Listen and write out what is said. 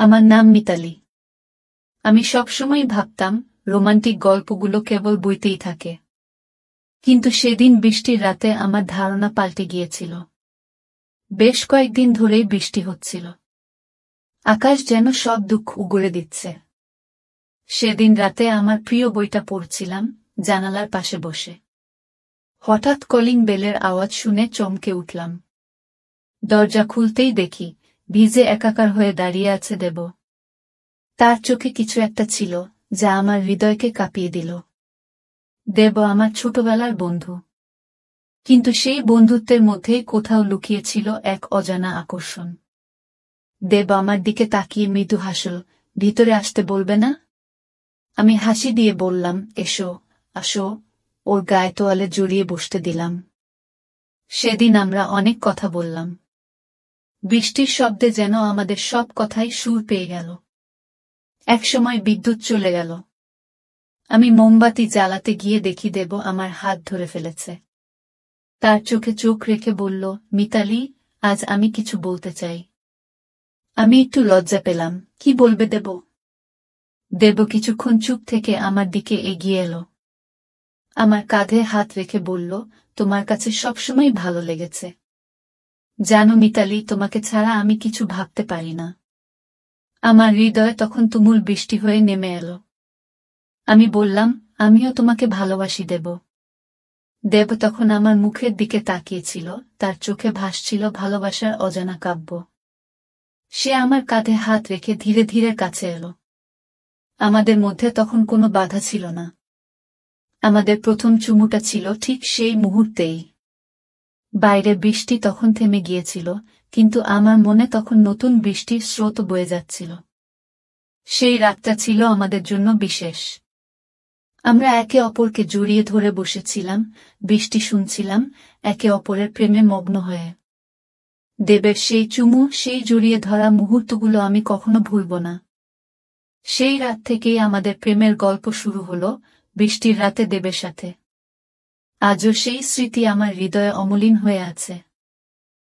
আমার নাম মিতালি। আমি সবসময় ভাবতাম রোমান্টিক গল্পগুলো কেবল বইতেই থাকে, কিন্তু সেদিন বৃষ্টির রাতে আমার ধারণা পাল্টে গিয়েছিল। বেশ কয়েকদিন ধরেই বৃষ্টি হচ্ছিল, আকাশ যেন সব দুঃখ উগরে দিচ্ছে। সেদিন রাতে আমার প্রিয় বইটা পড়ছিলাম, জানালার পাশে বসে। হঠাৎ কলিং বেলের আওয়াজ শুনে চমকে উঠলাম। দরজা খুলতেই দেখি ভিজে একাকার হয়ে দাঁড়িয়ে আছে দেব। তার চোখে কিছু একটা ছিল যা আমার হৃদয়কে কাঁপিয়ে দিল। দেব আমার ছোটবেলার বন্ধু, কিন্তু সেই বন্ধুত্বের মধ্যেই কোথাও লুকিয়ে ছিল এক অজানা আকর্ষণ। দেব আমার দিকে তাকিয়ে মৃদু হাসল। ভিতরে আসতে বলবে না? আমি হাসি দিয়ে বললাম, এসো, আসো। ওর গায়ে তোয়ালে জড়িয়ে বসতে দিলাম। সেদিন আমরা অনেক কথা বললাম। বৃষ্টির শব্দে যেন আমাদের সব কথাই সুর পেয়ে গেল। একসময় বিদ্যুৎ চলে গেল। আমি মোমবাতি জ্বালাতে গিয়ে দেখি দেব আমার হাত ধরে ফেলেছে। তার চোখে চোখ রেখে বলল, মিতালি, আজ আমি কিছু বলতে চাই। আমি একটু লজ্জা পেলাম। কি বলবে দেব? দেব কিছুক্ষণ চুপ থেকে আমার দিকে এগিয়ে এলো। আমার কাঁধে হাত রেখে বলল, তোমার কাছে সবসময় ভালো লেগেছে। জানো মিতালি, তোমাকে ছাড়া আমি কিছু ভাবতে পারি না। আমার হৃদয়ে তখন তুমুল বৃষ্টি হয়ে নেমে এলো। আমি বললাম, আমিও তোমাকে ভালোবাসি দেব। দেব তখন আমার মুখের দিকে তাকিয়েছিল, তার চোখে ভাসছিল ভালোবাসার অজানা কাব্য। সে আমার কাঁধে হাত রেখে ধীরে ধীরে কাছে এলো। আমাদের মধ্যে তখন কোনো বাধা ছিল না। আমাদের প্রথম চুমুটা ছিল ঠিক সেই মুহূর্তেই। বাইরে বৃষ্টি তখন থেমে গিয়েছিল, কিন্তু আমার মনে তখন নতুন বৃষ্টির স্রোত বয়ে যাচ্ছিল। সেই রাতটা ছিল আমাদের জন্য বিশেষ। আমরা একে অপরকে জড়িয়ে ধরে বসেছিলাম, বৃষ্টি শুনছিলাম, একে অপরের প্রেমে মগ্ন হয়ে। দেবের সেই চুমু, সেই জড়িয়ে ধরা মুহূর্তগুলো আমি কখনো ভুলব না। সেই রাত থেকেই আমাদের প্রেমের গল্প শুরু হলো, বৃষ্টির রাতে দেবের সাথে। আজও সেই স্মৃতি আমার হৃদয়ে অমলিন হয়ে আছে।